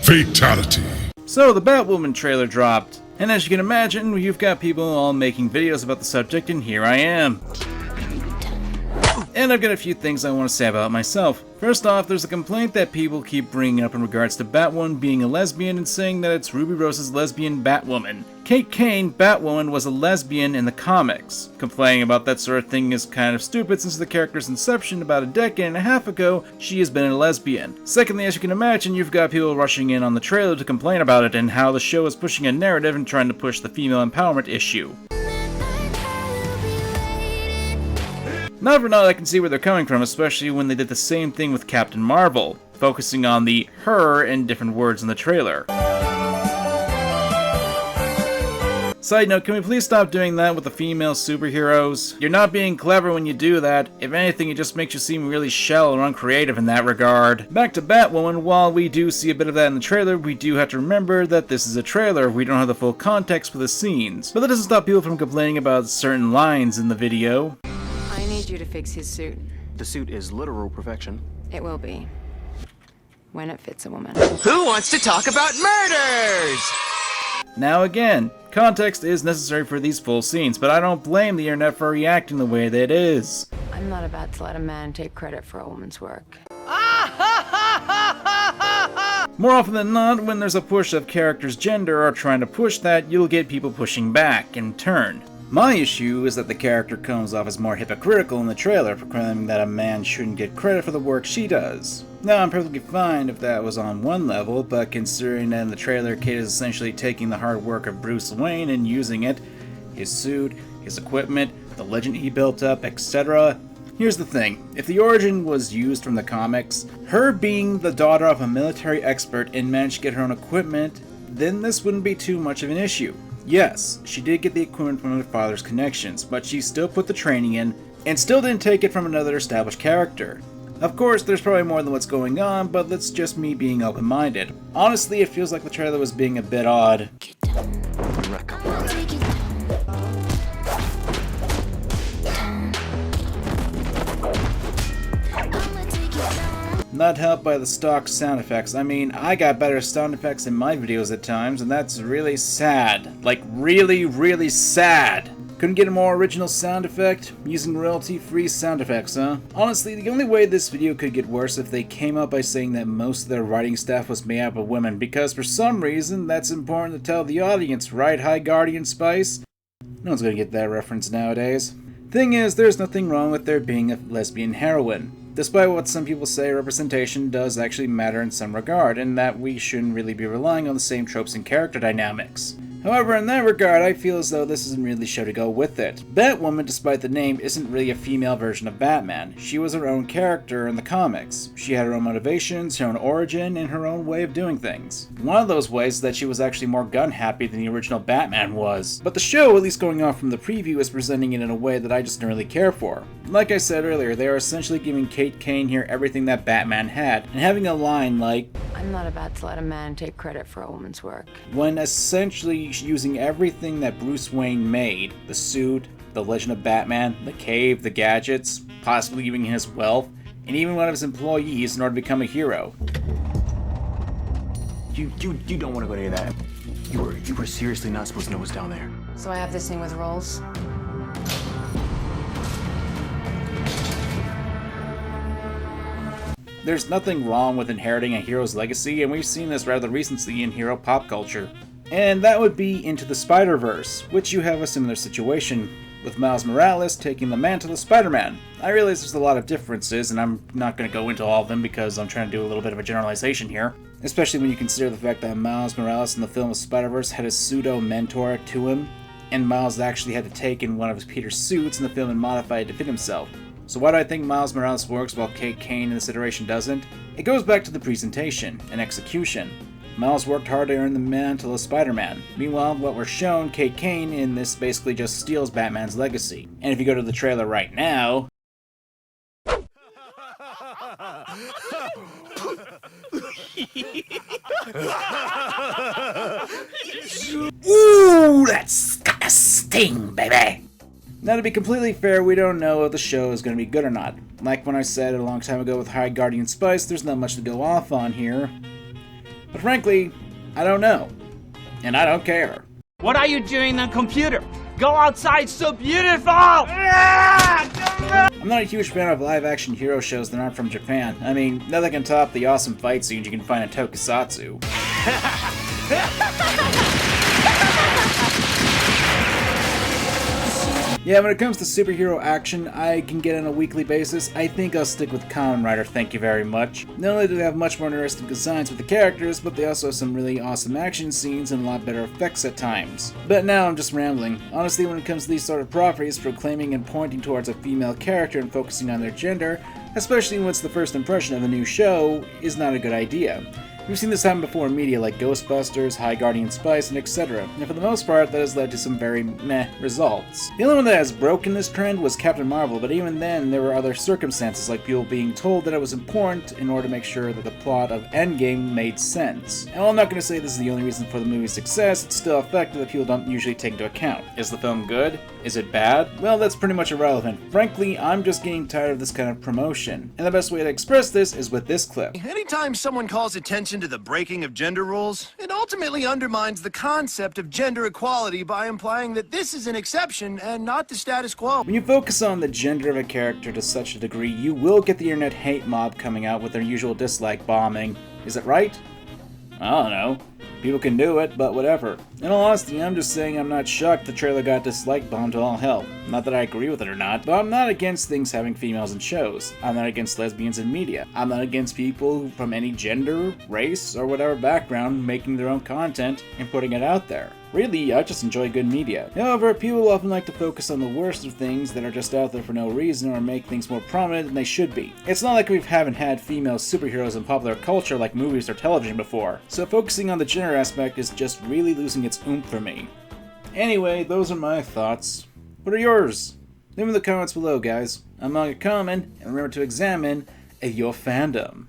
Fatality. So the Batwoman trailer dropped, and as you can imagine, you've got people all making videos about the subject, and here I am. And I've got a few things I want to say about myself. First off, there's a complaint that people keep bringing up in regards to Batwoman being a lesbian and saying that it's Ruby Rose's lesbian Batwoman. Kate Kane, Batwoman, was a lesbian in the comics. Complaining about that sort of thing is kind of stupid since the character's inception about a decade and a half ago, she has been a lesbian. Secondly, as you can imagine, you've got people rushing in on the trailer to complain about it and how the show is pushing a narrative and trying to push the female empowerment issue. Not for naught, I can see where they're coming from, especially when they did the same thing with Captain Marvel, focusing on the her in different words in the trailer. Side note, can we please stop doing that with the female superheroes? You're not being clever when you do that. If anything, it just makes you seem really shallow and uncreative in that regard. Back to Batwoman, while we do see a bit of that in the trailer, we do have to remember that this is a trailer. We don't have the full context for the scenes. But that doesn't stop people from complaining about certain lines in the video. I need you to fix his suit. The suit is literal perfection. It will be. When it fits a woman. Who wants to talk about murders? Now again, context is necessary for these full scenes, but I don't blame the internet for reacting the way that it is. I'm not about to let a man take credit for a woman's work. More often than not, when there's a push of character's gender or trying to push that, you'll get people pushing back in turn. My issue is that the character comes off as more hypocritical in the trailer, proclaiming that a man shouldn't get credit for the work she does. Now, I'm perfectly fine if that was on one level, but considering that in the trailer Kate is essentially taking the hard work of Bruce Wayne and using it, his suit, his equipment, the legend he built up, etc. Here's the thing, if the origin was used from the comics, her being the daughter of a military expert and managed to get her own equipment, then this wouldn't be too much of an issue. Yes, she did get the equipment from her father's connections, but she still put the training in, and still didn't take it from another established character. Of course, there's probably more than what's going on, but that's just me being open-minded. Honestly, it feels like the trailer was being a bit odd. Not helped by the stock sound effects. I mean, I got better sound effects in my videos at times, and that's really sad. Like, really, really sad. Couldn't get a more original sound effect? Using royalty-free sound effects, huh? Honestly, the only way this video could get worse if they came up by saying that most of their writing staff was made up of women, because for some reason, that's important to tell the audience, right, High Guardian Spice? No one's gonna get that reference nowadays. Thing is, there's nothing wrong with there being a lesbian heroine. Despite what some people say, representation does actually matter in some regard, and that we shouldn't really be relying on the same tropes and character dynamics. However, in that regard, I feel as though this isn't really the show to go with it. Batwoman, despite the name, isn't really a female version of Batman. She was her own character in the comics. She had her own motivations, her own origin, and her own way of doing things. One of those ways is that she was actually more gun-happy than the original Batman was. But the show, at least going off from the preview, is presenting it in a way that I just don't really care for. Like I said earlier, they are essentially giving Kate Kane here everything that Batman had, and having a line like, I'm not about to let a man take credit for a woman's work. When essentially using everything that Bruce Wayne made, the suit, the Legend of Batman, the cave, the gadgets, possibly even his wealth, and even one of his employees in order to become a hero. You don't want to go near that. You were seriously not supposed to know what's down there. So I have this thing with rolls. There's nothing wrong with inheriting a hero's legacy, and we've seen this rather recently in hero pop culture. And that would be Into the Spider-Verse, which you have a similar situation, with Miles Morales taking the mantle of Spider-Man. I realize there's a lot of differences, and I'm not going to go into all of them because I'm trying to do a little bit of a generalization here. Especially when you consider the fact that Miles Morales in the film of Spider-Verse had a pseudo-mentor to him, and Miles actually had to take in one of Peter's suits in the film and modify it to fit himself. So why do I think Miles Morales works while Kate Kane in this iteration doesn't? It goes back to the presentation and execution. Miles worked hard to earn the mantle of Spider-Man. Meanwhile, what we're shown, Kate Kane in this basically just steals Batman's legacy. And if you go to the trailer right now... Ooh, that's got a sting, baby! Now, to be completely fair, we don't know if the show is going to be good or not. Like when I said a long time ago with High Guardian Spice, there's not much to go off on here. But frankly, I don't know. And I don't care. What are you doing on computer? Go outside, so beautiful! I'm not a huge fan of live-action hero shows that aren't from Japan. I mean, nothing can top the awesome fight scenes you can find in Tokusatsu. Yeah, when it comes to superhero action I can get on a weekly basis, I think I'll stick with Kamen Rider, thank you very much. Not only do they have much more interesting designs with the characters, but they also have some really awesome action scenes and a lot better effects at times. But now I'm just rambling. Honestly, when it comes to these sort of properties, proclaiming and pointing towards a female character and focusing on their gender, especially when it's the first impression of a new show, is not a good idea. We've seen this happen before in media like Ghostbusters, High Guardian Spice, and etc., and for the most part that has led to some very meh results. The only one that has broken this trend was Captain Marvel, but even then there were other circumstances like people being told that it was important in order to make sure that the plot of Endgame made sense. And while I'm not going to say this is the only reason for the movie's success, it's still a factor that people don't usually take into account. Is the film good? Is it bad? Well, that's pretty much irrelevant. Frankly, I'm just getting tired of this kind of promotion. And the best way to express this is with this clip. Anytime someone calls attention to the breaking of gender rules, it ultimately undermines the concept of gender equality by implying that this is an exception and not the status quo. When you focus on the gender of a character to such a degree, you will get the internet hate mob coming out with their usual dislike bombing. Is it right? I don't know. People can do it, but whatever. In all honesty, I'm just saying I'm not shocked the trailer got dislike bombed to all hell. Not that I agree with it or not, but I'm not against things having females in shows. I'm not against lesbians in media. I'm not against people from any gender, race, or whatever background making their own content and putting it out there. Really, I just enjoy good media. However, people often like to focus on the worst of things that are just out there for no reason or make things more prominent than they should be. It's not like we haven't had female superheroes in popular culture like movies or television before, so focusing on the gender aspect is just really losing its oomph for me. Anyway, those are my thoughts. What are yours? Leave them in the comments below, guys. I'm MangaKamen, and remember to examine your fandom.